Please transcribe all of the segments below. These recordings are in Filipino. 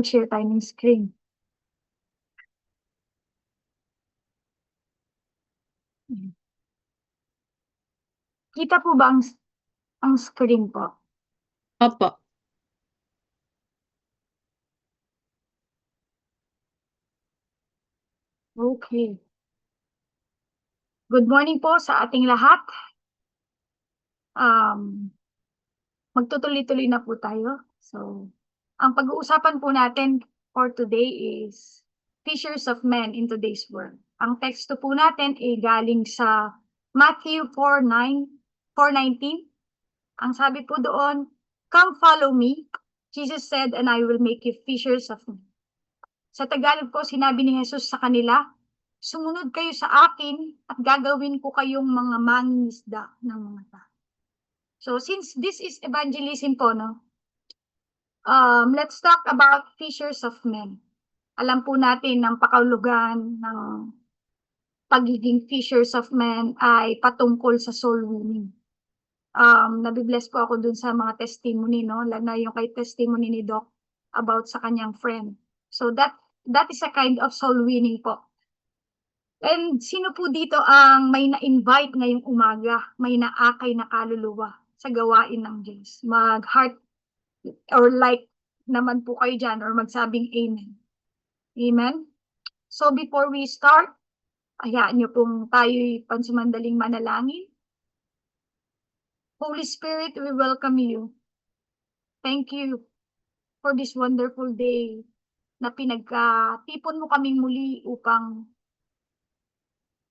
Share tayo ng screen. Kita po ba ang screen po? Opo. Okay. Good morning po sa ating lahat. Magtutuloy-tuloy na po tayo. So, ang pag-uusapan po natin for today is fishers of men in today's world. Ang teksto po natin ay galing sa Matthew 4:19. Ang sabi po doon, "Come follow me," Jesus said, "and I will make you fishers of men." Sa Tagalog po, sinabi ni Jesus sa kanila, "Sumunod kayo sa akin at gagawin ko kayong mga mangingisda ng mga tao." So since this is evangelism po, no? Let's talk about fishers of men. Alam po natin ng pakahulugan ng pagiging fishers of men ay patungkol sa soul winning. Nabibless po ako dun sa mga testimony, no? Lalo na yung kay testimony ni Doc about sa kanyang friend. So that is a kind of soul winning po. And sino po dito ang may na-invite ngayong umaga, may naakay na kaluluwa sa gawain ng Diyos? Mag-heart or like naman po kayo dyan or magsabing amen. Amen? So before we start, hayaan niyo pong tayo'y pansamandaling manalangin. Holy Spirit, we welcome you. Thank you for this wonderful day na pinagkatipon mo kaming muli upang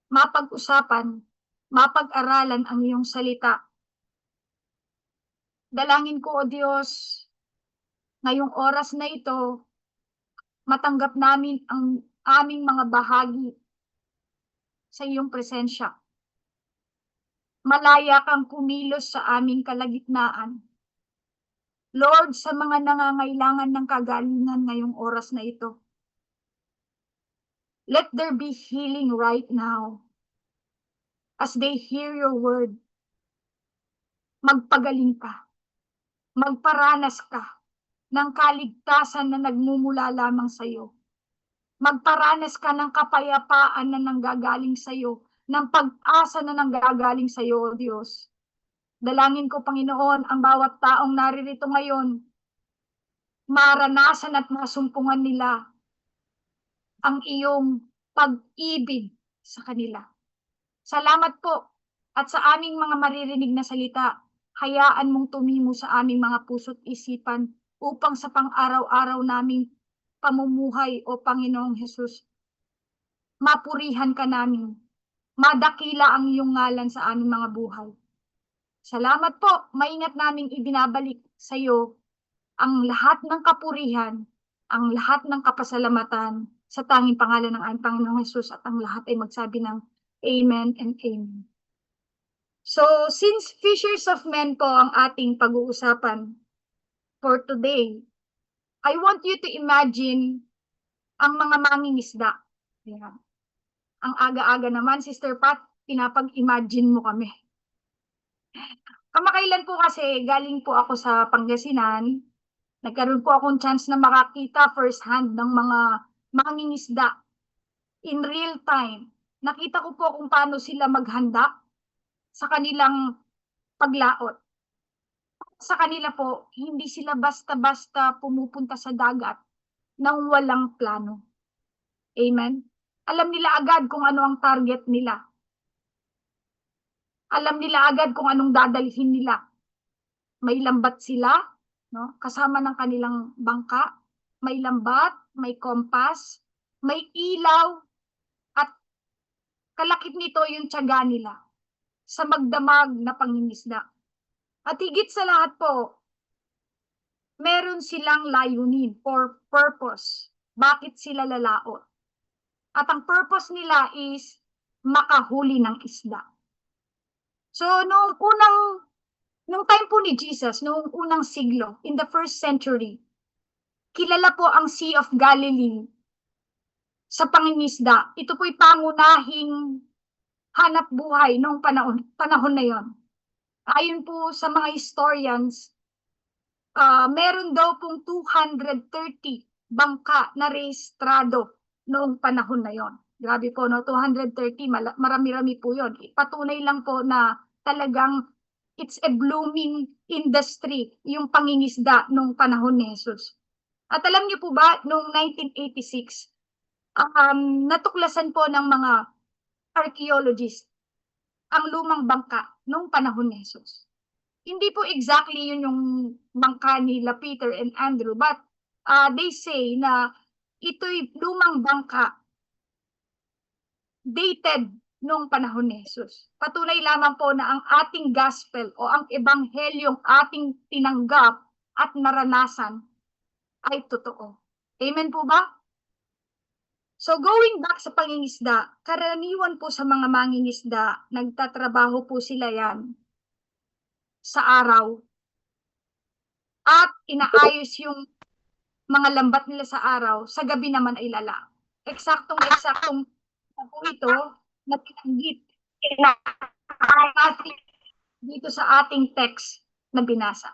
mapag-usapan, mapag-aralan ang iyong salita. Dalangin ko, O Diyos, ngayong oras na ito, matanggap namin ang aming mga bahagi sa iyong presensya. Malaya kang kumilos sa aming kalagitnaan. Lord, sa mga nangangailangan ng kagalingan ngayong oras na ito, let there be healing right now. As they hear your word, magpagaling ka, magparanas ka ng kaligtasan na nagmumula lamang sa iyo. Magparanas ka ng kapayapaan na nanggagaling sa iyo, ng pag-asa na nanggagaling sa iyo, O Diyos. Dalangin ko, Panginoon, ang bawat taong naririto ngayon, maranasan at masumpungan nila ang iyong pag-ibig sa kanila. Salamat po at sa aming mga maririnig na salita, hayaan mong tumimo sa aming mga puso't isipan upang sa pang-araw-araw naming pamumuhay, O Panginoong Hesus, mapurihan ka namin, madakila ang iyong ngalan sa aming mga buhay. Salamat po, maingat naming ibinabalik sa iyo ang lahat ng kapurihan, ang lahat ng kapasalamatan sa tanging pangalan ng aming Panginoong Hesus, at ang lahat ay magsabi ng Amen and Amen. So, since fishers of men po ang ating pag-uusapan for today, I want you to imagine ang mga mangingisda. Yeah. Ang aga-aga naman, Sister Pat, pinapag-imagine mo kami. Kamakailan po kasi galing po ako sa Pangasinan, nagkaroon po akong chance na makakita first hand ng mga mangingisda in real time. Nakita ko po kung paano sila maghanda sa kanilang paglaot. Sa kanila po, hindi sila basta-basta pumupunta sa dagat nang walang plano. Amen? Alam nila agad kung ano ang target nila. Alam nila agad kung anong dadalhin nila. May lambat sila, no? Kasama ng kanilang bangka. May lambat, may kompas, may ilaw, at kalakip nito yung tiyaga nila sa magdamag na pangingisda. At higit sa lahat po, meron silang layunin or purpose. Bakit sila lalaot? At ang purpose nila is makahuli ng isda. So, nung time po ni Jesus, noong unang siglo, in the first century, kilala po ang Sea of Galilee sa pangingisda. Ito po'y pangunahing hanap buhay noong panahon na yon. Ayon po sa mga historians, meron daw pong 230 bangka na rehistrado noong panahon na yon. Grabe po, no? 230, marami-rami po yon. Patunay lang po na talagang it's a blooming industry yung pangingisda noong panahon ni Jesus. At alam niyo po ba, noong 1986, natuklasan po ng mga archaeologists ang lumang bangka noong panahon ni Jesus. Hindi po exactly yun yung bangka nila Peter and Andrew, but they say na ito'y lumang bangka dated noong panahon ni Jesus. Patunay lamang po na ang ating gospel o ang ebanghelyong ating tinanggap at naranasan ay totoo. Amen po ba? So going back sa pangingisda, karaniwan po sa mga mangingisda, nagtatrabaho po sila yan sa araw at inaayos yung mga lambat nila sa araw, sa gabi naman ay lala. Eksaktong po ito na pinanggit dito sa ating text na binasa.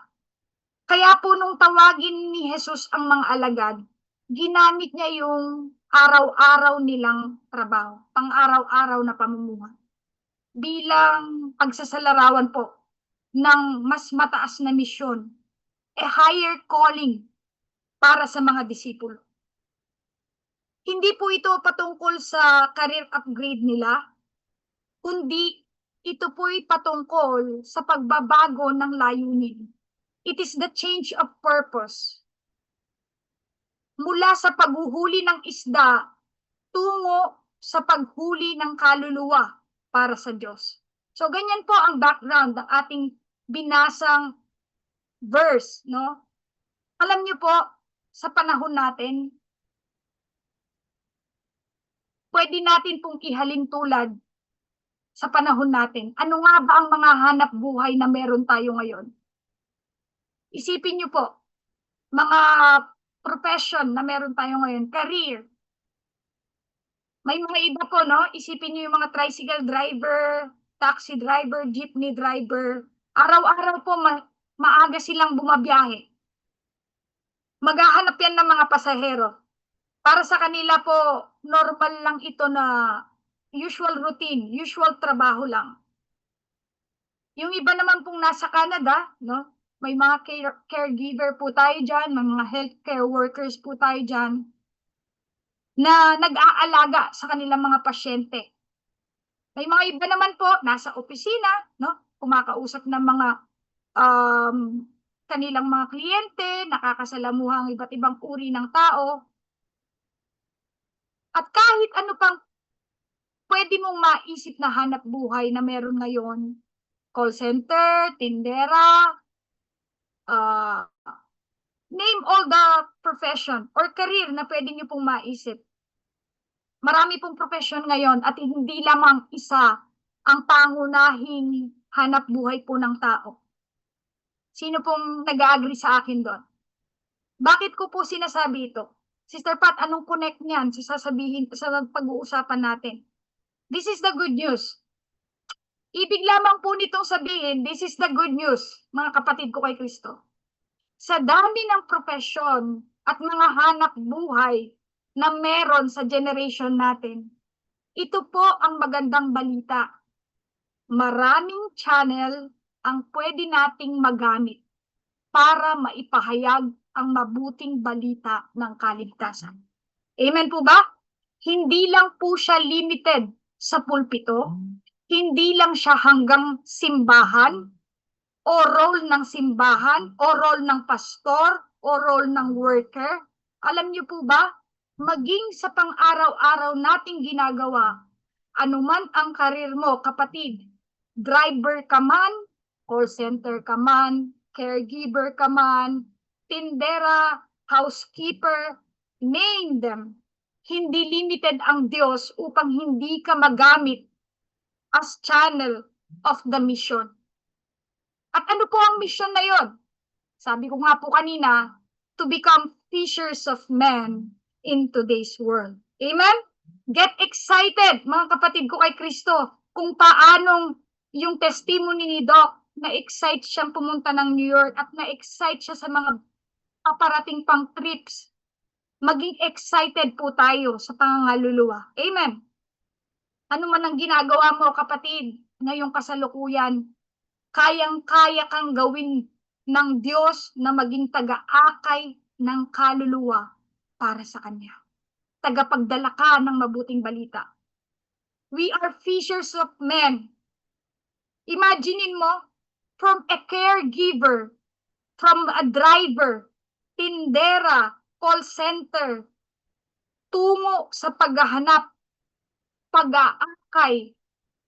Kaya po nung tawagin ni Jesus ang mga alagad, ginamit niya yung araw-araw nilang trabaho, pang-araw-araw na pamumuhay, bilang pagsasalarawan po ng mas mataas na misyon, a higher calling para sa mga disipulo. Hindi po ito patungkol sa career upgrade nila, kundi ito po'y patungkol sa pagbabago ng layunin. It is the change of purpose. Mula sa paghuhuli ng isda tungo sa paghuli ng kaluluwa para sa Diyos. So ganyan po ang background ng ating binasang verse, no? Alam niyo po, sa panahon natin, pwede natin pong ihalin tulad sa panahon natin. Ano nga ba ang mga hanap buhay na meron tayo ngayon? Isipin niyo po, mga profession na meron tayo ngayon, career. May mga iba po, no? Isipin niyo yung mga tricycle driver, taxi driver, jeepney driver. Araw-araw po maaga silang bumabiyahe. Maghahanap yan ng mga pasahero. Para sa kanila po, normal lang ito na usual routine, usual trabaho lang. Yung iba naman pong nasa Canada, no? May mga caregiver po tayo dyan, may mga healthcare workers po tayo dyan, na nag-aalaga sa kanilang mga pasyente. May mga iba naman po, nasa opisina, no? Kumakausap ng mga kanilang mga kliyente, nakakasalamuha ang iba't ibang uri ng tao. At kahit ano pang pwede mong maisip na hanap buhay na meron ngayon, call center, tindera, name all the profession or career na pwede nyo pong maisip. Marami pong profession ngayon at hindi lamang isa ang pangunahing hanap buhay po ng tao. Sino pong nag-agree sa akin doon? Bakit ko po sinasabi ito? Sister Pat, anong connect niyan sa sasabihin sa pag-uusapan natin? This is the good news. Ibig lamang po nitong sabihin, this is the good news, mga kapatid ko kay Kristo. Sa dami ng profesyon at mga hanap buhay na meron sa generation natin, ito po ang magandang balita. Maraming channel ang pwede nating magamit para maipahayag ang mabuting balita ng kaligtasan. Amen po ba? Hindi lang po siya limited sa pulpito, hindi lang siya hanggang simbahan, o role ng simbahan, o role ng pastor, o role ng worker. Alam niyo po ba, maging sa pang-araw-araw nating ginagawa, anuman ang karir mo, kapatid, driver ka man, call center ka man, caregiver ka man, tindera, housekeeper, name them. Hindi limited ang Diyos upang hindi ka magamit as channel of the mission. At ano po ang mission na yon? Sabi ko nga po kanina, to become fishers of men in today's world. Amen? Get excited, mga kapatid ko kay Kristo, kung paanong yung testimony ni Doc, na-excite siyang pumunta ng New York at na-excite siya sa mga paparating pang trips maging excited po tayo sa pangangaluluwa. Amen. Ano man ang ginagawa mo, kapatid, ngayong kasalukuyan, kayang-kaya kang gawin ng Diyos na maging taga-akay ng kaluluwa para sa Kanya. Tagapagdala ka ng mabuting balita. We are fishers of men. Imaginein mo, from a caregiver, from a driver, tindera, call center, tungo sa paghahanap, pag-aakay,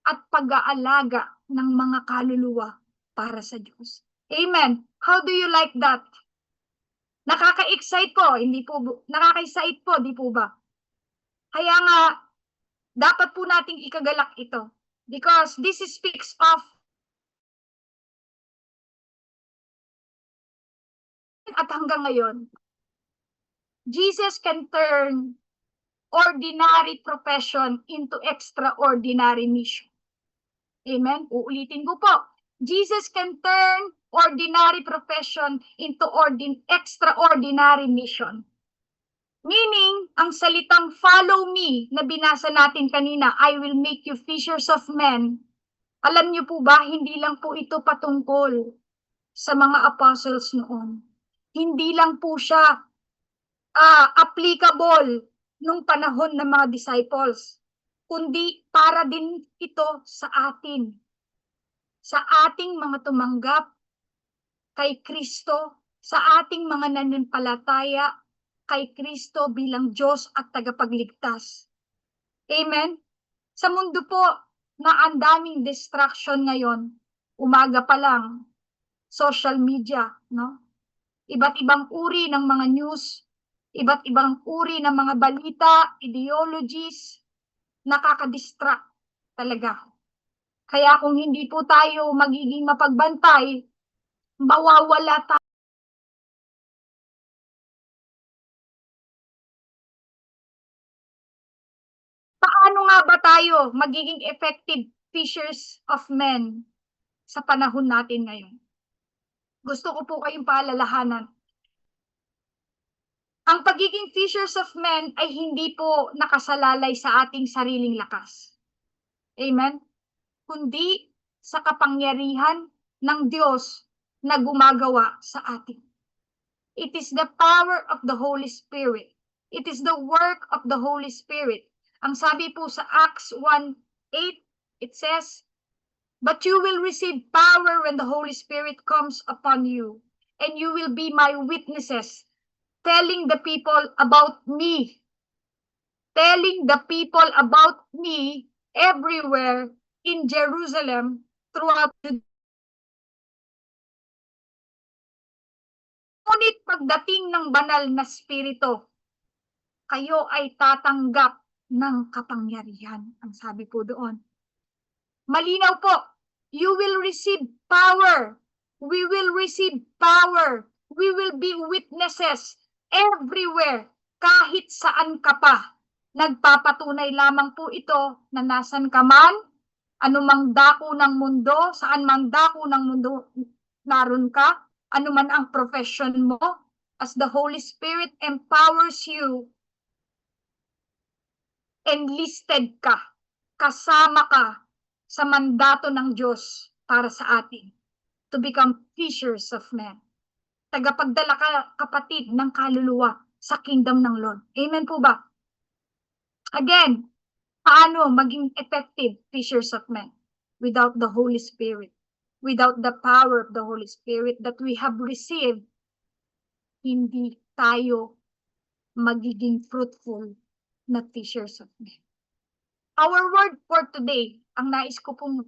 at pag-aalaga ng mga kaluluwa para sa Diyos. Amen. How do you like that? Nakaka-excite po, hindi po, nakaka-excite po, di po ba? Kaya nga, dapat po nating ikagalak ito. Because this speaks of at hanggang ngayon, Jesus can turn ordinary profession into extraordinary mission. Amen? Uulitin ko po. Jesus can turn ordinary profession into extraordinary mission. Meaning, ang salitang follow me na binasa natin kanina, I will make you fishers of men. Alam niyo po ba, hindi lang po ito patungkol sa mga apostles noon. Hindi lang po siya applicable nung panahon ng mga disciples, kundi para din ito sa atin. Sa ating mga tumanggap kay Kristo, sa ating mga nananampalataya kay Kristo bilang Diyos at tagapagligtas. Amen? Sa mundo po na ang daming distraction ngayon, umaga pa lang, social media, no? Iba't ibang uri ng mga news, iba't ibang uri ng mga balita, ideologies, nakaka-distract talaga. Kaya kung hindi po tayo magiging mapagbantay, mawawala tayo. Paano nga ba tayo magiging effective fishers of men sa panahon natin ngayon? Gusto ko po kayong paalalahanan. Ang pagiging fishers of men ay hindi po nakasalalay sa ating sariling lakas. Amen? Kundi sa kapangyarihan ng Diyos na gumagawa sa atin. It is the power of the Holy Spirit. It is the work of the Holy Spirit. Ang sabi po sa Acts 1:8, it says, "But you will receive power when the Holy Spirit comes upon you, and you will be my witnesses, telling the people about me." Telling the people about me everywhere in Jerusalem, throughout Judea. Ngunit pagdating ng banal na spirito, kayo ay tatanggap ng kapangyarihan. Ang sabi po doon. Malinaw po, you will receive power. We will receive power. We will be witnesses everywhere, kahit saan ka pa. Nagpapatunay lamang po ito na nasan ka man, anumang dako ng mundo, saan man dako ng mundo naroon ka, anuman ang profession mo, as the Holy Spirit empowers you, enlisted ka, kasama ka sa mandato ng Diyos para sa atin, to become fishers of men. Tagapagdala ka, kapatid, ng kaluluwa sa kingdom ng Lord. Amen po ba? Again, paano maging effective fishers of men? Without the Holy Spirit, without the power of the Holy Spirit that we have received, hindi tayo magiging fruitful na fishers of men. Our word for today, ang nais ko pong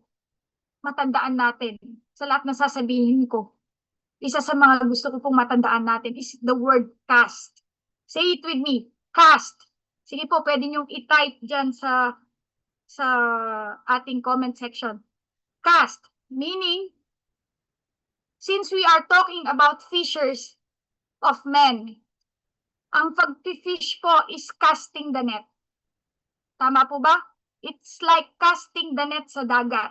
matandaan natin sa lahat ng sasabihin ko, isa sa mga gusto ko pong matandaan natin is the word cast. Say it with me, cast. Sige po, pwede niyong i-type dyan sa ating comment section. Cast, meaning, since we are talking about fishers of men, ang pag-fish po is casting the net. Tama po ba? It's like casting the net sa dagat.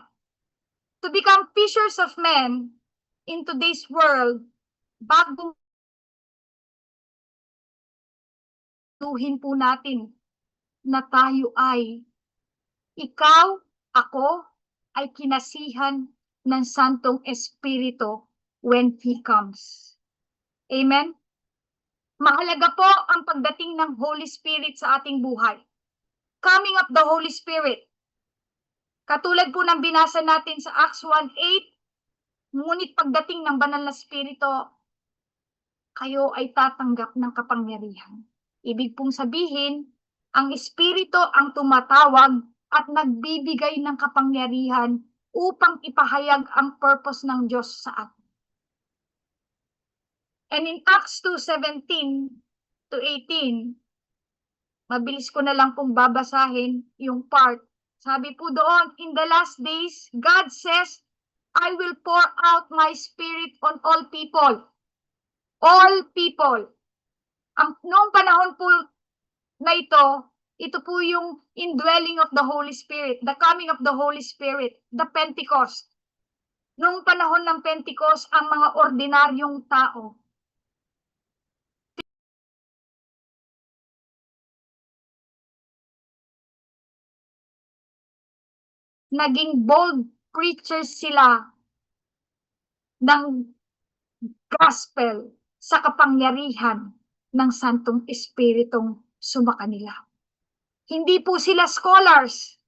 To become fishers of men in today's world, bago tuhin po natin na tayo ikaw, ako, ay kinasihan ng Santong Espiritu when He comes. Amen? Mahalaga po ang pagdating ng Holy Spirit sa ating buhay. Coming of the Holy Spirit. Katulad po ng binasa natin sa Acts 1:8, ngunit pagdating ng Banal na Espiritu, kayo ay tatanggap ng kapangyarihan. Ibig pong sabihin, ang Espiritu ang tumatawag at nagbibigay ng kapangyarihan upang ipahayag ang purpose ng Diyos sa atin. And in Acts 2:17 to 18, mabilis ko na lang pong babasahin yung part. Sabi po doon, in the last days, God says, I will pour out my Spirit on all people. All people. Noong panahon po na ito po yung indwelling of the Holy Spirit, the coming of the Holy Spirit, the Pentecost. Noong panahon ng Pentecost, ang mga ordinaryong tao, naging bold preachers sila ng gospel sa kapangyarihan ng Santong Espiritong sumakanila. Hindi po sila scholars.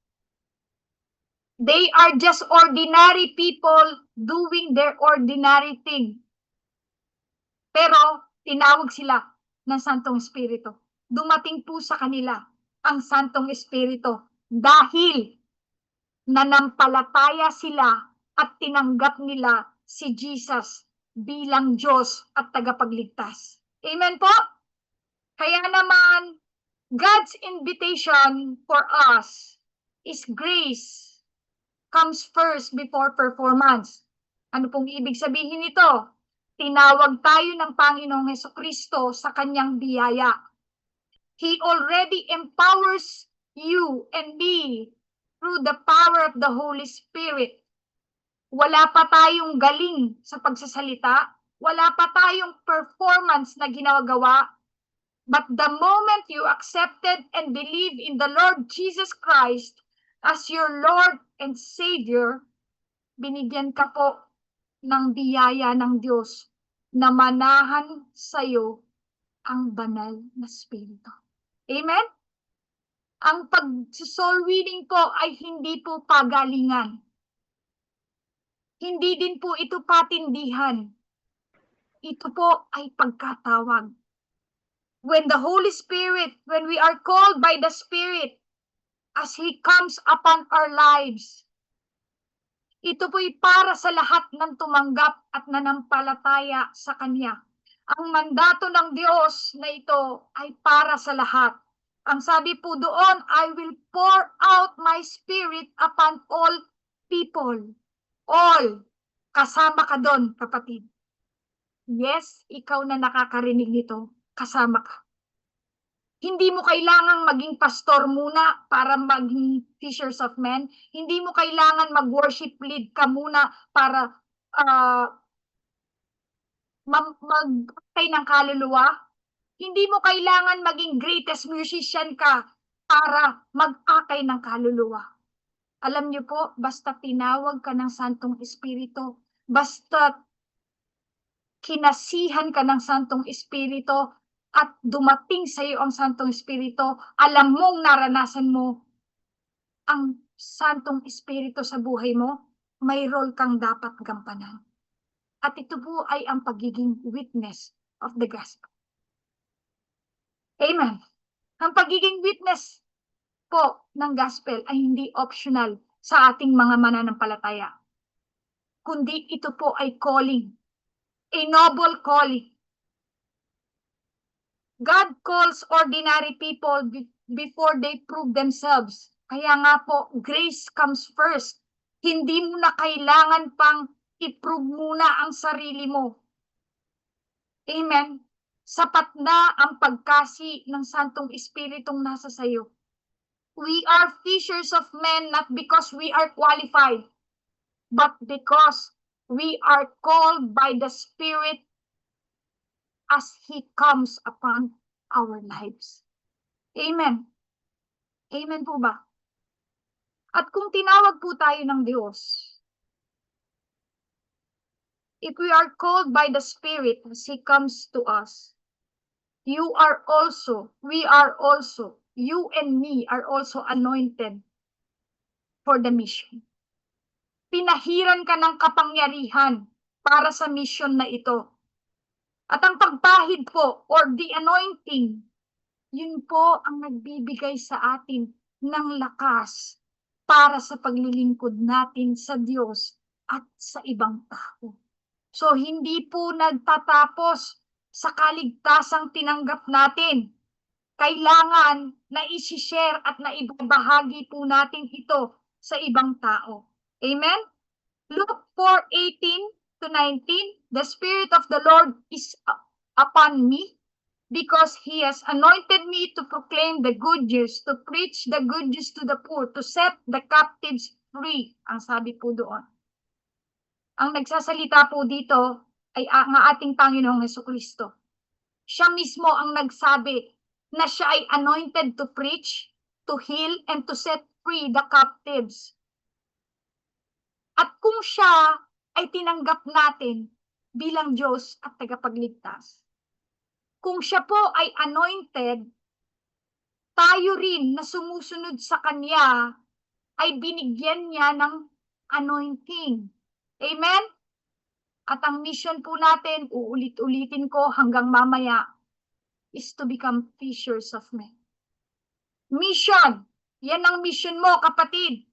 They are just ordinary people doing their ordinary thing. Pero tinawag sila ng Santong Espiritu. Dumating po sa kanila ang Santong Espiritu dahil nanampalataya sila at tinanggap nila si Jesus bilang Diyos at tagapagligtas. Amen po? Kaya naman, God's invitation for us is grace comes first before performance. Ano pong ibig sabihin nito? Tinawag tayo ng Panginoong Hesukristo sa kanyang biyaya. He already empowers you and me through the power of the Holy Spirit. Wala pa tayong galing sa pagsasalita, wala pa tayong performance na ginagawa, but the moment you accepted and believe in the Lord Jesus Christ as your Lord and Savior, binigyan ka po ng biyaya ng Diyos na manahan sa iyo ang banal na Espiritu. Amen? Ang pag-soul winning po ay hindi po pagalingan. Hindi din po ito patindihan. Ito po ay pagkatawag. When the Holy Spirit, when we are called by the Spirit, as He comes upon our lives, ito po'y para sa lahat ng tumanggap at nanampalataya sa Kanya. Ang mandato ng Diyos na ito ay para sa lahat. Ang sabi po doon, I will pour out my Spirit upon all people. All. Kasama ka doon, kapatid. Yes, ikaw na nakakarinig nito, kasama ka. Hindi mo kailangang maging pastor muna para maging fishers of men. Hindi mo kailangan mag-worship lead ka muna para mag-akay ng kaluluwa. Hindi mo kailangan maging greatest musician ka para mag-akay ng kaluluwa. Alam niyo po, basta tinawag ka ng Santong Espiritu, basta kinasihan ka ng Santong Espiritu, at dumating sa iyo ang Santong Espiritu, alam mong naranasan mo ang Santong Espiritu sa buhay mo, may role kang dapat gampanan. At ito po ay ang pagiging witness of the gospel. Amen. Ang pagiging witness po ng gospel ay hindi optional sa ating mga mananampalataya, kundi ito po ay calling, a noble calling. God calls ordinary people before they prove themselves. Kaya nga po, grace comes first. Hindi mo na kailangan pang i-prove muna ang sarili mo. Amen. Sapat na ang pagkasi ng Santong Espiritong nasa sayo. We are fishers of men not because we are qualified, but because we are called by the Spirit as He comes upon our lives. Amen. Amen po ba? At kung tinawag po tayo ng Diyos, if we are called by the Spirit as He comes to us, we are also, you and me are also anointed for the mission. Pinahiran ka ng kapangyarihan para sa mission na ito. At ang pagpahid po, or the anointing, yun po ang nagbibigay sa atin ng lakas para sa paglilingkod natin sa Diyos at sa ibang tao. So, hindi po nagtatapos sa kaligtasang tinanggap natin. Kailangan na isi-share at na ibabahagi po natin ito sa ibang tao. Amen? Luke 4:18-19, the Spirit of the Lord is upon me, because He has anointed me to proclaim the good news, to preach the good news to the poor, to set the captives free. Ang sabi po doon. Ang nagsasalita po dito ay ang ating Panginoong Jesucristo. Siya mismo ang nagsabi na siya ay anointed to preach, to heal, and to set free the captives. At kung siya ay tinanggap natin bilang Diyos at tagapagligtas, kung siya po ay anointed, tayo rin na sumusunod sa Kanya ay binigyan niya ng anointing. Amen? At ang mission po natin, uulit-ulitin ko hanggang mamaya, is to become fishers of men. Mission! Yan ang mission mo, kapatid.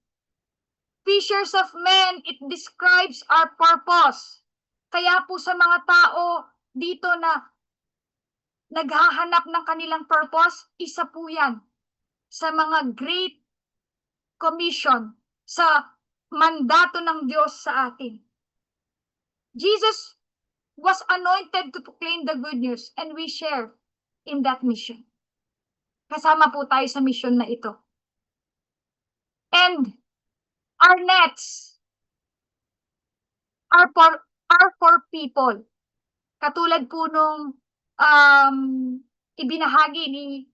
Fishers of men, it describes our purpose. Kaya po sa mga tao dito na naghahanap ng kanilang purpose, isa po yan sa mga Great Commission, sa mandato ng Diyos sa atin. Jesus was anointed to proclaim the good news, and we share in that mission. Kasama po tayo sa mission na ito. And our nets are for people. Katulad po nung ibinahagi ni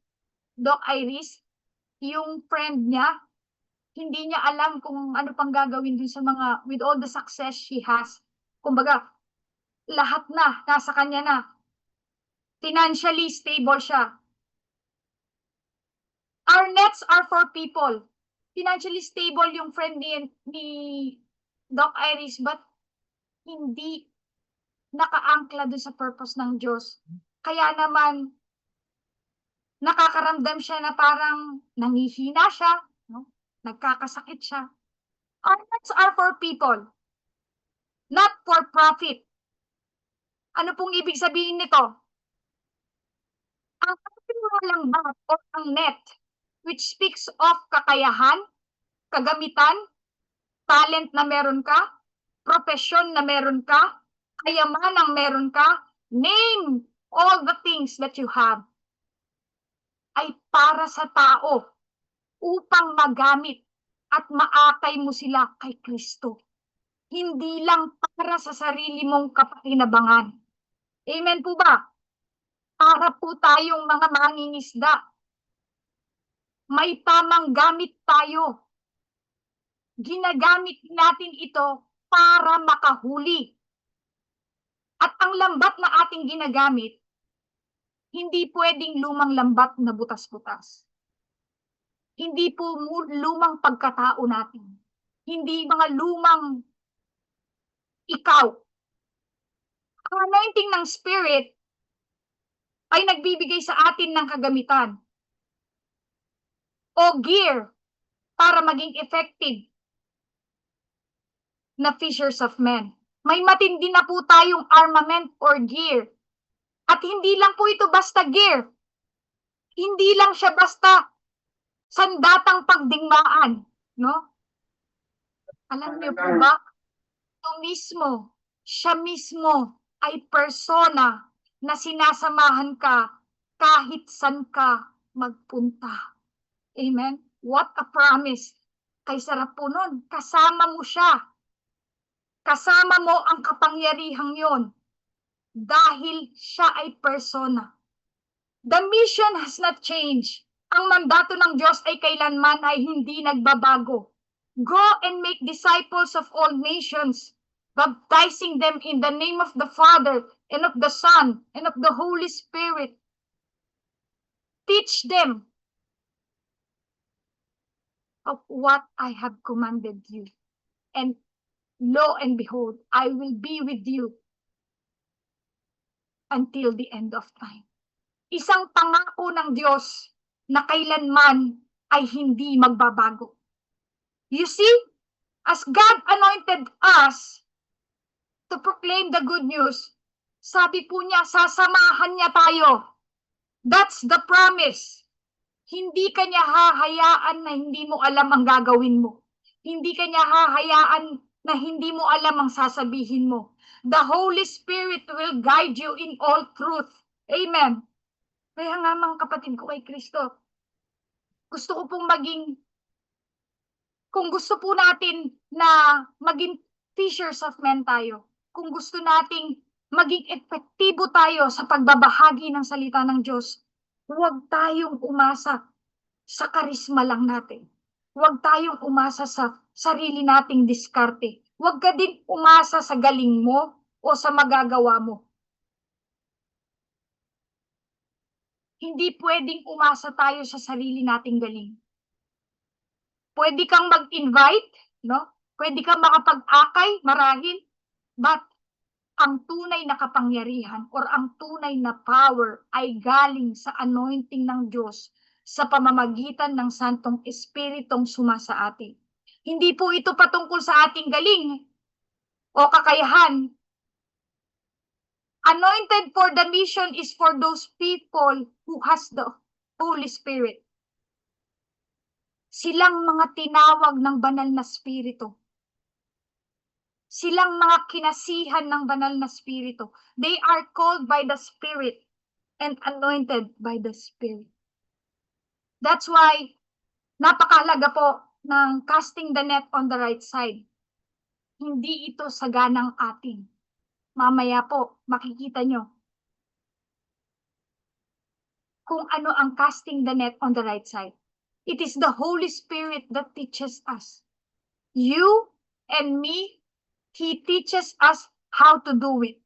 Doc Iris, yung friend niya, hindi niya alam kung ano pang gagawin dun sa mga, with all the success she has. Kumbaga, lahat na, nasa kanya na. Financially stable siya. Our nets are for people. Financially stable yung friend ni Doc Iris, but hindi nakaangkla doon sa purpose ng Diyos. Kaya naman, nakakaramdam siya na parang nangihina siya, no? Nagkakasakit siya. Our nets are for people, not for profit. Ano pong ibig sabihin nito? Ang ating mga langbat o ang net, which speaks of kakayahan, kagamitan, talent na meron ka, profesyon na meron ka, kayamanang meron ka, name all the things that you have, ay para sa tao upang magamit at maakay mo sila kay Kristo. Hindi lang para sa sarili mong kapakinabangan. Amen po ba? Para po tayong mga mangingisda. May tamang gamit tayo. Ginagamit natin ito para makahuli. At ang lambat na ating ginagamit, hindi pwedeng lumang lambat na butas-butas. Hindi po lumang pagkatao natin. Hindi mga lumang ikaw. Ang anointing ng Spirit ay nagbibigay sa atin ng kagamitan o gear para maging effective na fishers of men. May matindi na po tayong armament or gear. At hindi lang po ito basta gear. Hindi lang siya basta sandatang pagdigmaan, no? Alam niyo po ba, ito mismo, siya mismo ay persona na sinasamahan ka kahit san ka magpunta. Amen? What a promise. Kay sarap po nun, kasama mo siya. Kasama mo ang kapangyarihang yon dahil siya ay persona. The mission has not changed. Ang mandato ng Diyos ay kailanman ay hindi nagbabago. Go and make disciples of all nations, baptizing them in the name of the Father and of the Son and of the Holy Spirit. Teach them of what I have commanded you. And lo and behold, I will be with you until the end of time. Isang pangako ng Diyos na kailanman ay hindi magbabago. You see, as God anointed us to proclaim the good news, sabi po niya, sasamahan niya tayo. That's the promise. Hindi ka niya hahayaan na hindi mo alam ang gagawin mo. Hindi ka niya hahayaan na hindi mo alam ang sasabihin mo. The Holy Spirit will guide you in all truth. Amen. Kaya nga mga kapatid ko kay Kristo, gusto ko pong kung gusto po natin na maging fishers of men tayo, kung gusto nating maging epektibo tayo sa pagbabahagi ng salita ng Diyos, huwag tayong umasa sa karisma lang natin. Huwag tayong umasa sa sarili nating diskarte. Huwag ka din umasa sa galing mo o sa magagawa mo. Hindi pwedeng umasa tayo sa sarili nating galing. Pwede kang mag-invite, no? Pwede kang makapag-akay, marahil, but ang tunay na kapangyarihan or ang tunay na power ay galing sa anointing ng Diyos sa pamamagitan ng Santong Espiritong sumasa atin. Hindi po ito patungkol sa ating galing o kakayahan. Anointed for the mission is for those people who has the Holy Spirit. Silang mga tinawag ng banal na spirito. Silang mga kinasihan ng banal na spirito. They are called by the Spirit and anointed by the Spirit. That's why, napakahalaga po ng casting the net on the right side. Hindi ito saganang atin. Mamaya po, makikita nyo kung ano ang casting the net on the right side. It is the Holy Spirit that teaches us. You and me, He teaches us how to do it.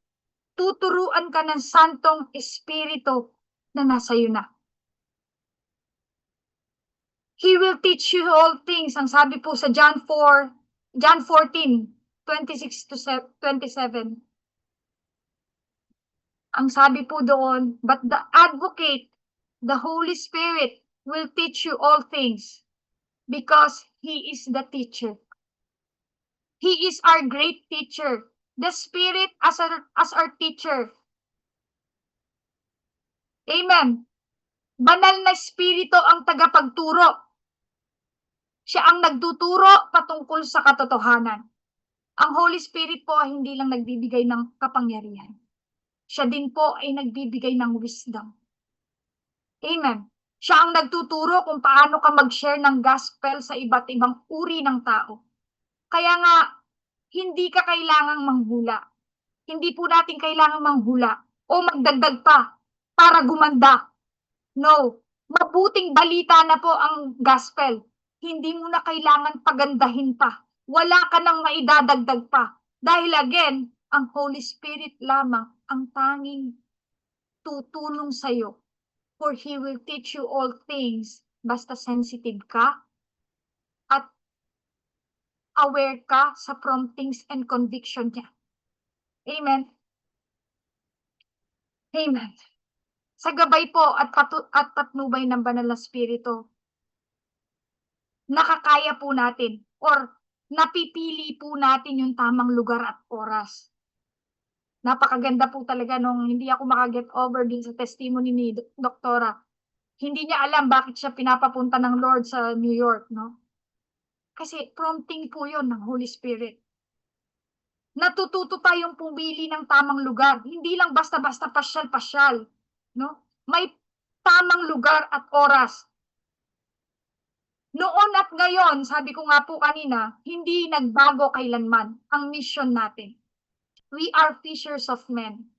Tuturuan ka ng Santong Espiritu na nasa iyo na. He will teach you all things. Ang sabi po sa John 14:26 to 27. Ang sabi po doon, but the advocate, the Holy Spirit, will teach you all things because He is the teacher. He is our great teacher. The Spirit as our teacher. Amen. Banal na Espiritu ang tagapagturo. Siya ang nagtuturo patungkol sa katotohanan. Ang Holy Spirit po ay hindi lang nagbibigay ng kapangyarihan. Siya din po ay nagbibigay ng wisdom. Amen. Siya ang nagtuturo kung paano ka mag-share ng gospel sa iba't ibang uri ng tao. Kaya nga, hindi ka kailangang manghula. Hindi po natin kailangang manghula o magdagdag pa para gumanda. No. Mabuting balita na po ang gospel. Hindi mo na kailangan pagandahin pa. Wala ka nang maidadagdag pa. Dahil again, ang Holy Spirit lamang ang tanging tutulong sa'yo. For He will teach you all things. Basta sensitive ka at aware ka sa promptings and conviction niya. Amen. Amen. Sa gabay po at patnubay ng banal na spirito, nakakaya po natin or napipili po natin yung tamang lugar at oras. Napakaganda po talaga nung hindi ako makaget over din sa testimony ni Doktora. Hindi niya alam bakit siya pinapapunta ng Lord sa New York, no? Kasi prompting po yun ng Holy Spirit. Natututo tayong pumili ng tamang lugar. Hindi lang basta-basta pasyal-pasyal, no? May tamang lugar at oras. Noon at ngayon, sabi ko nga po kanina, hindi nagbago kailanman ang mission natin. We are fishers of men.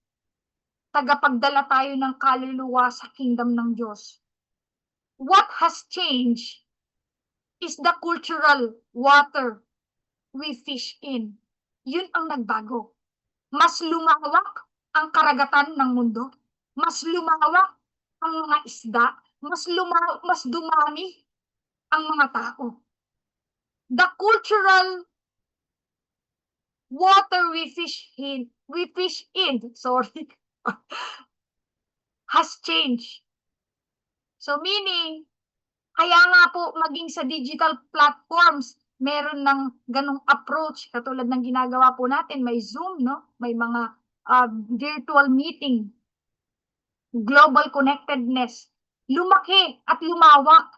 Tagapagdala tayo ng kaluluwa sa kingdom ng Diyos. What has changed is the cultural water we fish in. Yun ang nagbago. Mas lumawak ang karagatan ng mundo. Mas lumawak ang mga isda. Mas dumami ang mga tao. The cultural water we fish in, sorry, has changed. So meaning, kaya nga po maging sa digital platforms, meron ng ganong approach, katulad ng ginagawa po natin, may Zoom, no? May mga virtual meeting, global connectedness, lumaki at lumawak.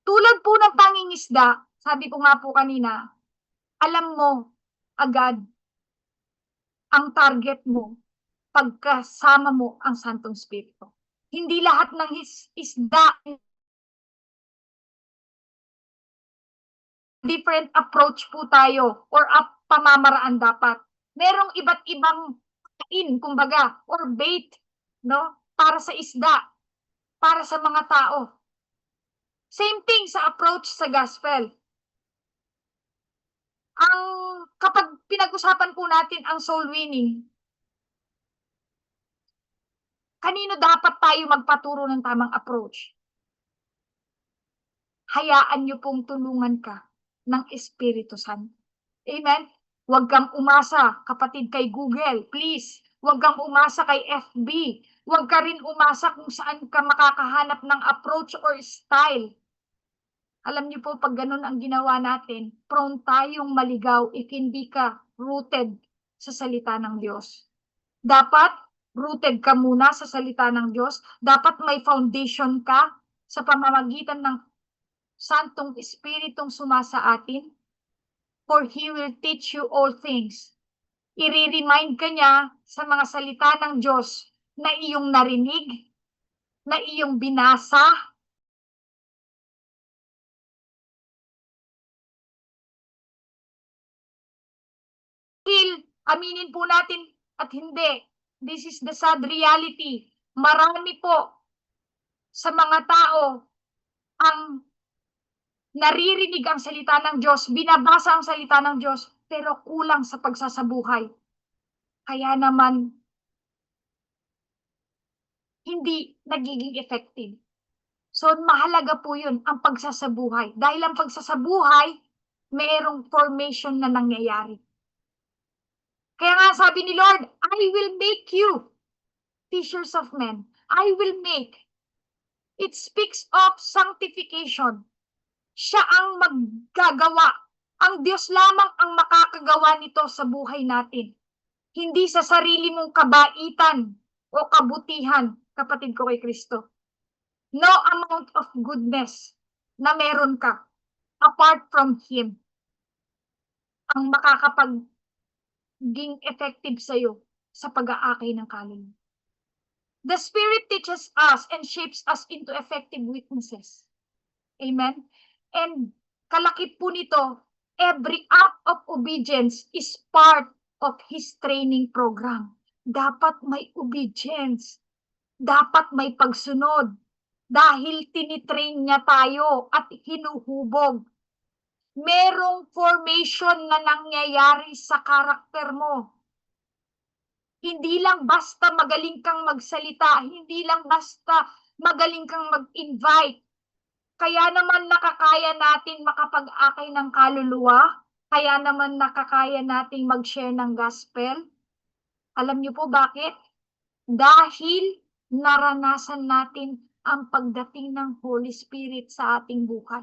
Tulad po ng pangingisda, sabi ko nga po kanina, alam mo agad ang target mo pagkasama mo ang Santong Espiritu. Hindi lahat ng isda different approach po tayo or pamamaraan dapat. Merong iba't ibang kain, kumbaga, or bait, no? Para sa isda, para sa mga tao. Same thing sa approach sa gospel. Kapag pinag-usapan po natin ang soul winning, kanino dapat tayo magpaturo ng tamang approach? Hayaan niyo pong tulungan ka ng Espiritu Santo. Amen? Huwag kang umasa, kapatid, kay Google, please. Huwag kang umasa kay FB. Huwag ka rin umasa kung saan ka makakahanap ng approach or style. Alam niyo po, pag ganun ang ginawa natin, prone tayong maligaw if hindi ka rooted sa salita ng Diyos. Dapat rooted ka muna sa salita ng Diyos. Dapat may foundation ka sa pamamagitan ng Santong Espiritong sumasa atin. For He will teach you all things. I-remind ka niya sa mga salita ng Diyos na iyong narinig, na iyong binasa, aminin po natin at hindi. This is the sad reality. Marami po sa mga tao ang naririnig ang salita ng Diyos, binabasa ang salita ng Diyos, pero kulang sa pagsasabuhay. Kaya naman, hindi nagiging effective. So, mahalaga po yun, ang pagsasabuhay. Dahil ang pagsasabuhay, mayroong formation na nangyayari. Kaya nga sabi ni Lord, I will make you fishers of men. I will make. It speaks of sanctification. Siya ang maggagawa. Ang Diyos lamang ang makakagawa nito sa buhay natin. Hindi sa sarili mong kabaitan o kabutihan, kapatid ko kay Kristo. No amount of goodness na meron ka apart from Him ang makakapaging effective sa'yo sa pag-aakay ng kaluluwa. The Spirit teaches us and shapes us into effective witnesses. Amen? And kalakip po nito, every act of obedience is part of His training program. Dapat may obedience. Dapat may pagsunod. Dahil tinitrain niya tayo at hinuhubog. Merong formation na nangyayari sa karakter mo. Hindi lang basta magaling kang magsalita, hindi lang basta magaling kang mag-invite. Kaya naman nakakaya natin makapag-akay ng kaluluwa, kaya naman nakakaya nating mag-share ng gospel. Alam niyo po bakit? Dahil naranasan natin ang pagdating ng Holy Spirit sa ating buhay.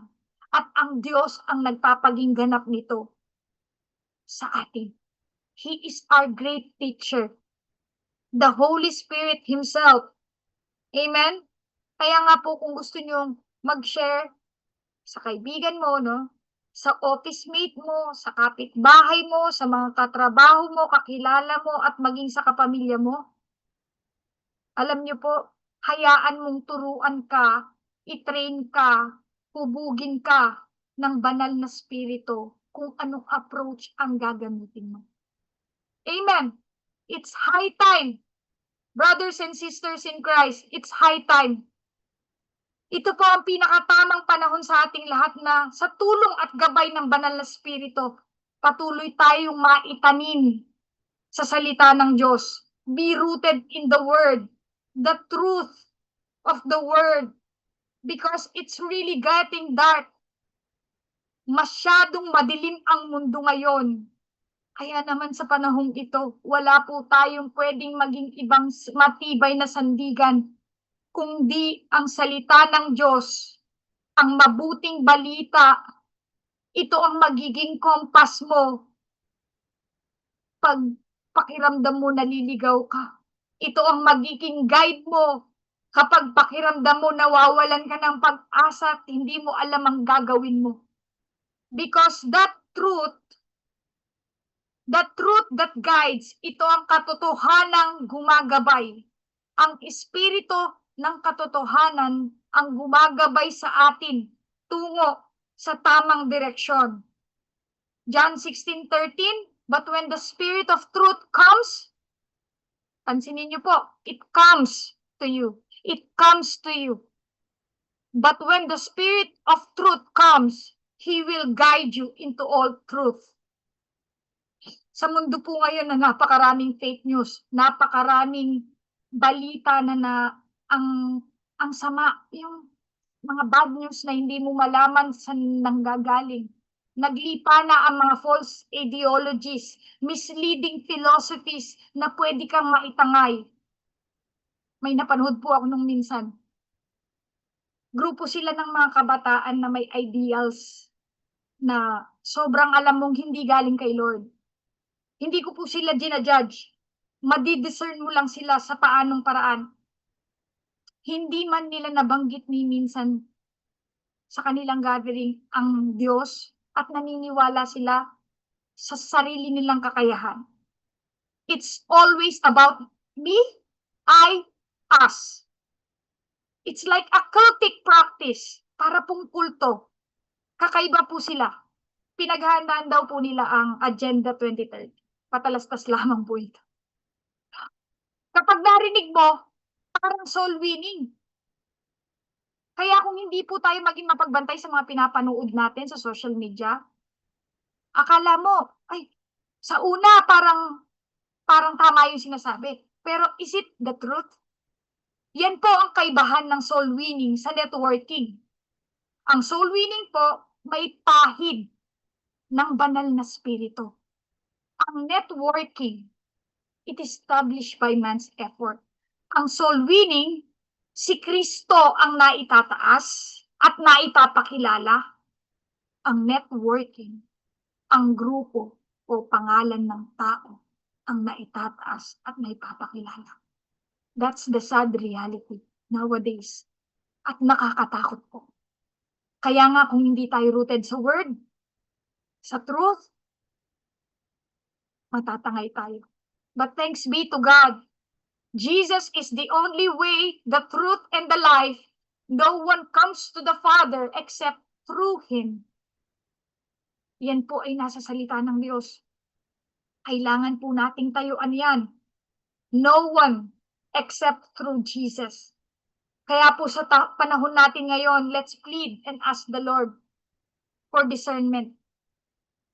At ang Diyos ang nagpapaging ganap nito sa atin. He is our great teacher. The Holy Spirit Himself. Amen? Kaya nga po kung gusto nyo mag-share sa kaibigan mo, no? Sa office mate mo, sa kapitbahay mo, sa mga katrabaho mo, kakilala mo, at maging sa kapamilya mo. Alam niyo po, hayaan mong turuan ka, i-train ka, hubugin ka ng banal na spirito kung anong approach ang gagamitin mo. Amen. It's high time. Brothers and sisters in Christ, it's high time Ito po ang pinakatamang panahon sa ating lahat na sa tulong at gabay ng banal na Espiritu, patuloy tayong maitanim sa salita ng Diyos. Be rooted in the Word, the truth of the Word, because it's really getting dark. Masyadong madilim ang mundo ngayon. Kaya naman sa panahong ito, wala po tayong pwedeng maging ibang matibay na sandigan, kundi ang salita ng Diyos, ang mabuting balita. Ito ang magiging kompas mo pag pakiramdam mo naliligaw ka. Ito ang magiging guide mo kapag pakiramdam mo nawawalan ka ng pag-asa at hindi mo alam ang gagawin mo. Because that truth that guides, ito ang katotohanang gumagabay. Ang espiritu ng katotohanan ang gumagabay sa atin tungo sa tamang direksyon. John 16:13, but when the Spirit of truth comes, pansinin niyo po, it comes to you. It comes to you. But when the Spirit of truth comes, He will guide you into all truth. Sa mundo po ngayon na napakaraming fake news, napakaraming balita na ang sama, yung mga bad news na hindi mo malaman saan nanggagaling. Naglipa na ang mga false ideologies, misleading philosophies na pwede kang maitangay. May napanood po ako nung minsan. Grupo sila ng mga kabataan na may ideals na sobrang alam mong hindi galing kay Lord. Hindi ko po sila ginajudge. Madidiscern mo lang sila sa paanong paraan. Hindi man nila nabanggit ni minsan sa kanilang gathering ang Diyos at naniniwala sila sa sarili nilang kakayahan. It's always about me, I, us. It's like a cultic practice para pong kulto. Kakaiba po sila. Pinaghahandaan daw po nila ang Agenda 2030. Patalastas lamang po ito. Kapag narinig mo, parang soul winning. Kaya kung hindi po tayo maging mapagbantay sa mga pinapanood natin sa social media, akala mo, ay, sa una parang tama yung sinasabi. Pero is it the truth? Yan po ang kaibahan ng soul winning sa networking. Ang soul winning po may pahid ng banal na spirito. Ang networking, it is established by man's effort. Ang soul winning, si Kristo ang naitataas at naipapakilala. Ang networking, ang grupo o pangalan ng tao ang naitataas at naipapakilala. That's the sad reality nowadays. At nakakatakot po. Kaya nga kung hindi tayo rooted sa word, sa truth, matatangay tayo. But thanks be to God, Jesus is the only way, the truth, and the life. No one comes to the Father except through Him. Yan po ay nasa salita ng Diyos. Kailangan po nating tayuan yan. No one except through Jesus. Kaya po sa panahon natin ngayon, let's plead and ask the Lord for discernment.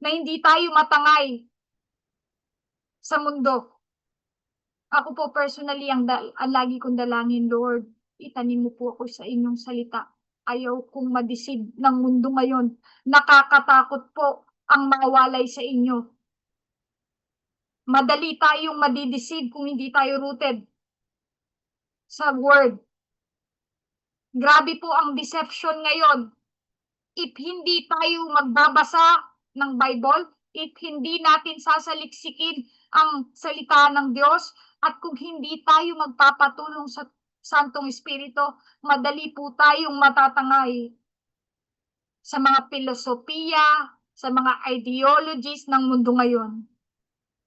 Na hindi tayo matangay sa mundo. Ako po personally, ang lagi kong dalangin, Lord, itanim mo po ako sa inyong salita. Ayaw kong madisib ng mundo ngayon. Nakakatakot po ang mawalay sa inyo. Madali tayong madidisib kung hindi tayo rooted sa word. Grabe po ang deception ngayon. If hindi tayo magbabasa ng Bible, if hindi natin sasaliksikin ang salita ng Diyos, at kung hindi tayo magpapatulong sa Santong Espiritu, madali po tayong matatangay sa mga filosofiya, sa mga ideologies ng mundo ngayon.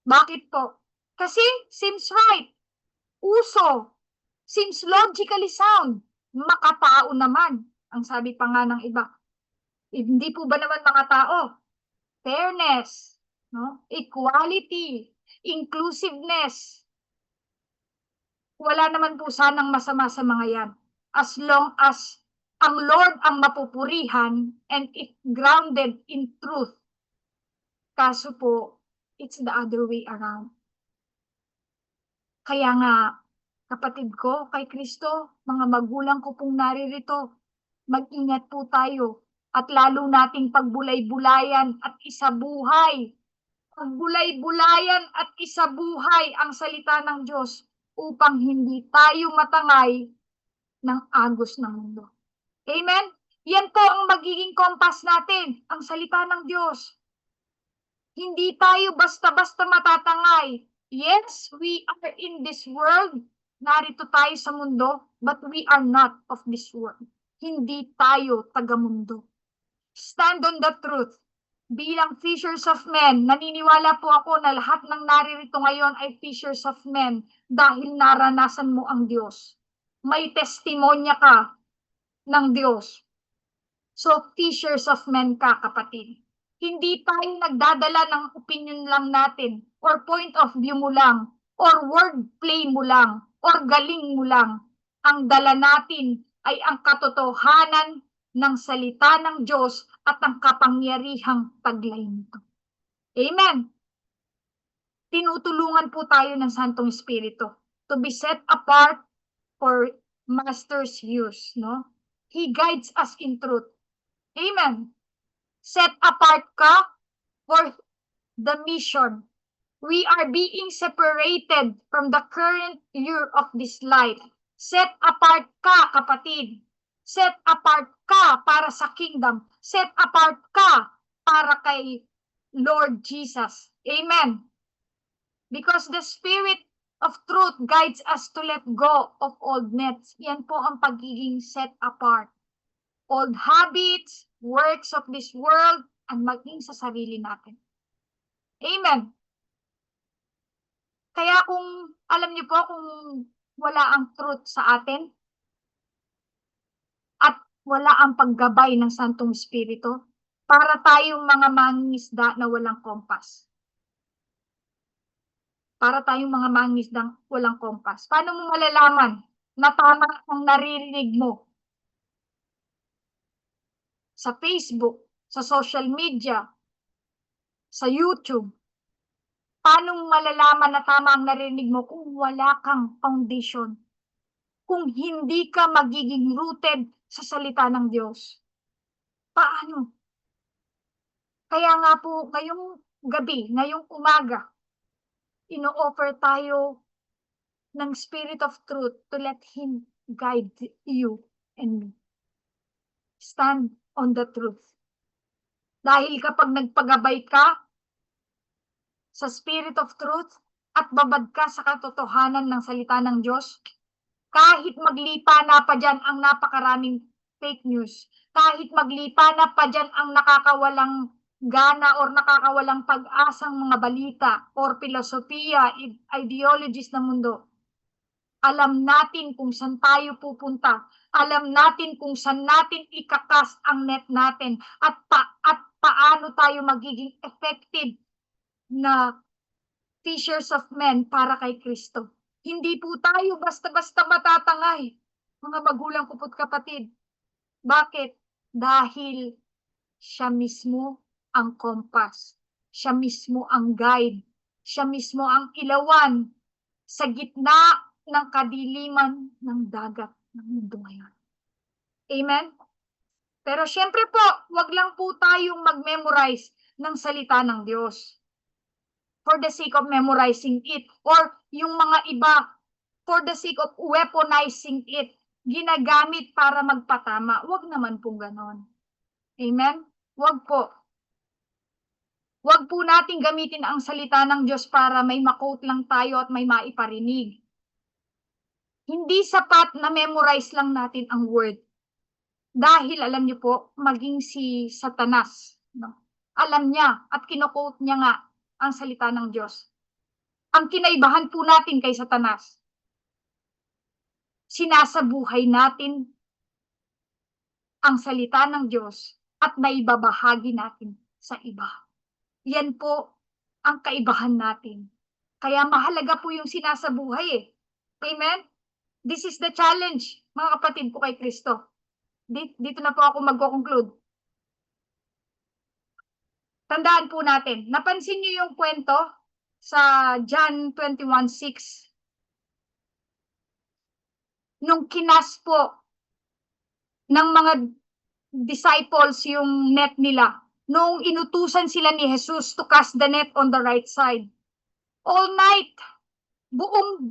Bakit po? Kasi seems right, uso, seems logically sound, makatao naman, ang sabi pa nga ng iba. Hindi po ba naman makatao? Fairness, no? Equality, inclusiveness. Wala naman po sanang masama sa mga yan. As long as ang Lord ang mapupurihan and it grounded in truth. Kaso po, it's the other way around. Kaya nga, kapatid ko kay Kristo, mga magulang ko pong naririto, mag-ingat po tayo at lalo nating pagbulay-bulayan at isabuhay. Pagbulay-bulayan at isabuhay ang salita ng Diyos upang hindi tayo matangay ng agos ng mundo. Amen? Yan po ang magiging kompas natin, ang salita ng Diyos. Hindi tayo basta-basta matatangay. Yes, we are in this world. Narito tayo sa mundo, but we are not of this world. Hindi tayo taga-mundo. Stand on the truth. Bilang fishers of men, naniniwala po ako na lahat ng naririto ngayon ay fishers of men dahil naranasan mo ang Diyos. May testimonya ka ng Diyos. So, fishers of men ka, kapatid. Hindi tayo nagdadala ng opinion lang natin, or point of view mo lang, or wordplay mo lang, or galing mo lang. Ang dala natin ay ang katotohanan ng salita ng Diyos at ang kapangyarihang taglay nito. Amen. Tinutulungan po tayo ng Santong Espiritu to be set apart for Master's use, no? He guides us in truth. Amen. Set apart ka for the mission. We are being separated from the current year of this life. Set apart ka, kapatid. Set apart ka para sa kingdom. Set apart ka para kay Lord Jesus. Amen. Because the Spirit of truth guides us to let go of old nets. Yan po ang pagiging set apart. Old habits, works of this world, and maging sa sarili natin. Amen. Kaya kung, alam niyo po, kung wala ang truth sa atin, at wala ang paggabay ng Santong Espiritu, para tayong mga mangingisda na walang kompas. Para tayong mga mangingisda walang kompas. Paano mo malalaman na tama ang naririnig mo? Sa Facebook, sa social media, sa YouTube. Paano mo malalaman na tama ang narinig mo kung wala kang foundation? Kung hindi ka magiging rooted sa salita ng Diyos? Paano? Kaya nga po, ngayong gabi, ngayong umaga, ino-offer tayo ng Spirit of Truth to let Him guide you and me. Stand on the truth. Dahil kapag nagpagabay ka sa Spirit of Truth at babad ka sa katotohanan ng salita ng Diyos, kahit maglipa na pa dyan ang napakaraming fake news, kahit maglipa na pa dyan ang nakakawalang gana or nakakawalang pag-asang mga balita or filosofiya, ideologies ng mundo, alam natin kung saan tayo pupunta. Alam natin kung saan natin ikakas ang net natin at paano tayo magiging effective na fishers of men para kay Kristo. Hindi po tayo basta-basta matatangay, mga magulang ko po't kapatid. Bakit? Dahil siya mismo ang kompas. Siya mismo ang guide. Siya mismo ang ilawan sa gitna ng kadiliman ng dagat ng mundo ngayon. Amen? Pero syempre po, wag lang po tayong mag-memorize ng salita ng Diyos for the sake of memorizing it, or yung mga iba for the sake of weaponizing it, ginagamit para magpatama. Wag naman pong ganon. Amen? Wag po. Wag po nating gamitin ang salita ng Diyos para may ma-quote lang tayo at may maiparinig. Hindi sapat na memorize lang natin ang word. Dahil alam niyo po, maging si Satanas, no? Alam niya at kino-quote niya nga ang salita ng Diyos. Ang kinaibahan po natin kay Satanas, sinasabuhay natin ang salita ng Diyos at naibabahagi natin sa iba. Yan po ang kaibahan natin. Kaya mahalaga po yung sinasabuhay eh. Amen? This is the challenge, mga kapatid ko kay Kristo. Dito na po ako magko-conclude. Tandaan po natin, napansin niyo yung kwento sa John 21:6 nung kinas po ng mga disciples yung net nila. Nung inutusan sila ni Jesus to cast the net on the right side. All night, buong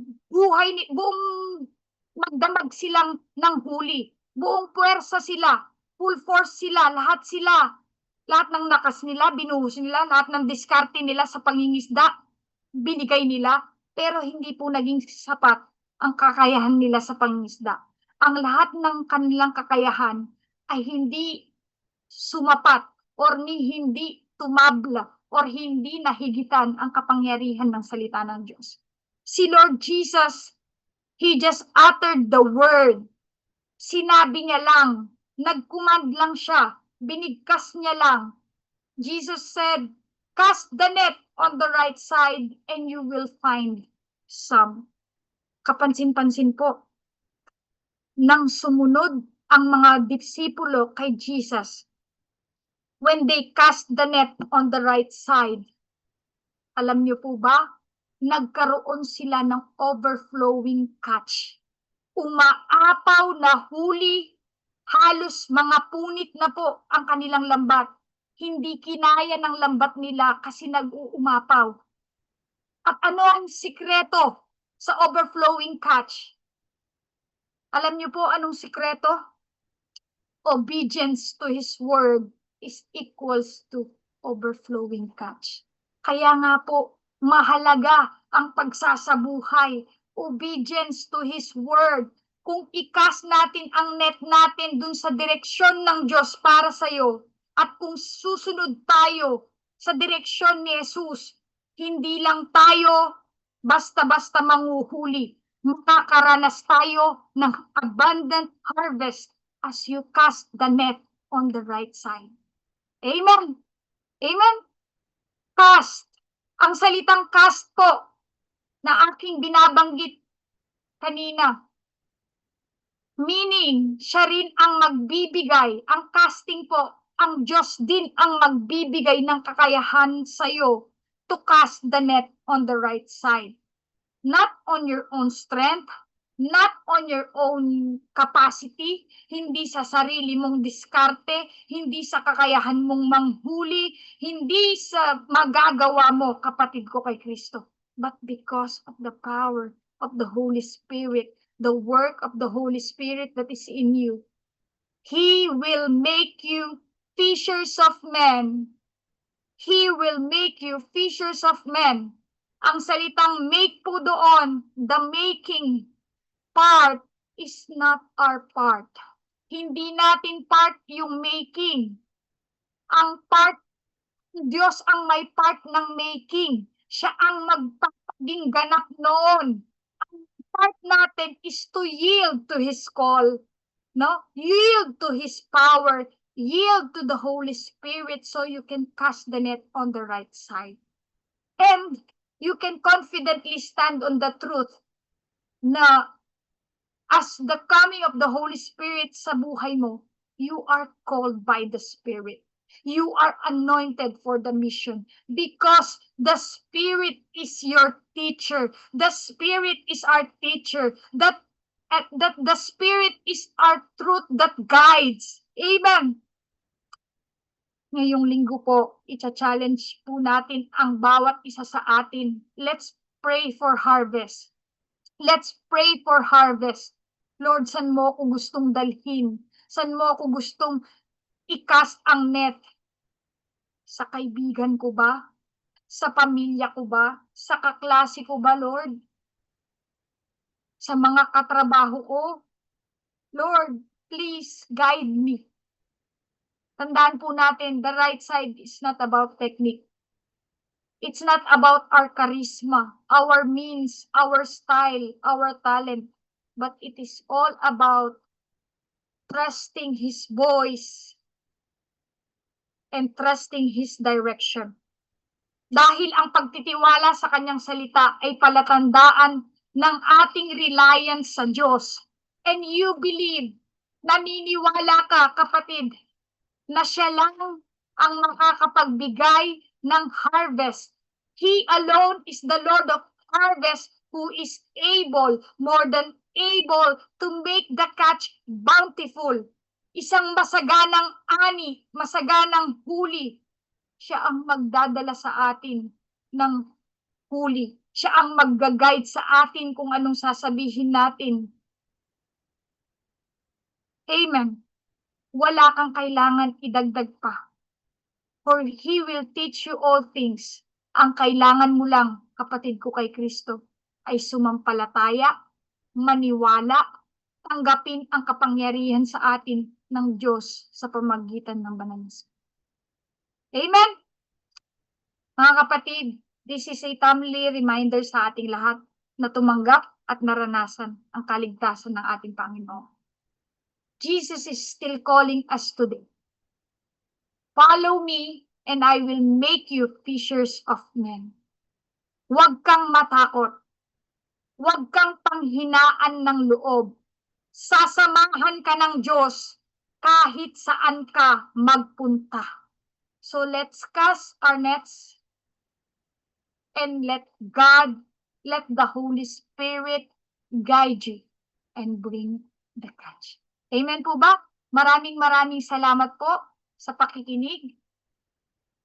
magdamag silang ng huli. Buong puwersa sila, full force sila, lahat ng lakas nila, binuhos nila, lahat ng diskarte nila sa pangingisda, binigay nila, pero hindi po naging sapat ang kakayahan nila sa pangingisda. Ang lahat ng kanilang kakayahan ay hindi sumapat or hindi tumabla or hindi nahigitan ang kapangyarihan ng salita ng Diyos. Si Lord Jesus, He just uttered the word. Sinabi niya lang, nag-command lang siya, binigkas niya lang. Jesus said, cast the net on the right side and you will find some. Kapansin-pansin po, nang sumunod ang mga disipulo kay Jesus, when they cast the net on the right side, alam niyo po ba, nagkaroon sila ng overflowing catch. Umaapaw na huli, halos mga punit na po ang kanilang lambat. Hindi kinaya ng lambat nila kasi nag-uumapaw. At ano ang sikreto sa overflowing catch? Alam niyo po anong sikreto? Obedience to His word is equals to overflowing catch. Kaya nga po, mahalaga ang pagsasabuhay, obedience to His word. Kung ikas natin ang net natin dun sa direksyon ng Diyos para sa'yo, at kung susunod tayo sa direksyon ni Jesus, hindi lang tayo basta-basta manguhuli, makakaranas tayo ng abundant harvest as you cast the net on the right side. Amen. Amen. Cast. Ang salitang cast po na aking binabanggit kanina, meaning siya rin ang magbibigay, ang casting po, ang Diyos din ang magbibigay ng kakayahan sa iyo to cast the net on the right side. Not on your own strength, not on your own capacity, hindi sa sarili mong diskarte, hindi sa kakayahan mong manghuli, hindi sa magagawa mo, kapatid ko kay Kristo, but because of the power of the Holy Spirit, the work of the Holy Spirit that is in you. He will make you fishers of men. He will make you fishers of men. Ang salitang make po doon, the making part is not our part. Hindi natin part yung making. Ang part, Diyos ang may part ng making. Siya ang magpapaging ganap noon. Ang part natin is to yield to His call. No? Yield to His power. Yield to the Holy Spirit so you can cast the net on the right side. And you can confidently stand on the truth na as the coming of the Holy Spirit sa buhay mo, you are called by the Spirit. You are anointed for the mission because the Spirit is your teacher. The Spirit is our teacher. That the Spirit is our truth that guides. Amen. Ngayong linggo po, i-challenge po natin ang bawat isa sa atin. Let's pray for harvest. Let's pray for harvest. Lord, saan mo ako gustong dalhin? Saan mo ako gustong i-cast ang net? Sa kaibigan ko ba? Sa pamilya ko ba? Sa kaklase ko ba, Lord? Sa mga katrabaho ko? Lord, please guide me. Tandaan po natin, the right side is not about technique. It's not about our charisma, our means, our style, our talent, but it is all about trusting His voice and trusting His direction. Dahil ang pagtitiwala sa Kanyang salita ay palatandaan ng ating reliance sa Diyos. And you believe Naniniwala ka, kapatid, na siya lang ang makakapagbigay ng harvest. He alone is the Lord of harvest who is able, more than able, to make the catch bountiful. Isang masaganang ani, masaganang huli. Siya ang magdadala sa atin ng huli. Siya ang mag-guide sa atin kung anong sasabihin natin. Amen. Wala kang kailangan idagdag pa. For He will teach you all things. Ang kailangan mo lang, kapatid ko kay Kristo, ay sumampalataya, maniwala, tanggapin ang kapangyarihan sa atin ng Diyos sa pamagitan ng Banal na Espiritu. Amen? Mga kapatid, this is a timely reminder sa ating lahat na tumanggap at naranasan ang kaligtasan ng ating Panginoon. Jesus is still calling us today. Follow me and I will make you fishers of men. Huwag kang matakot. Huwag kang panghinaan ng loob. Sasamahan ka ng Diyos kahit saan ka magpunta. So let's cast our nets and let God, let the Holy Spirit guide you and bring the catch. Amen po ba? Maraming salamat po sa pakikinig.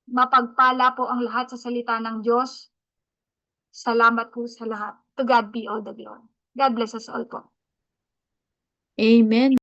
Mapagpala po ang lahat sa salita ng Diyos. Salamat po sa lahat. To God be all the glory. God bless us all po. Amen.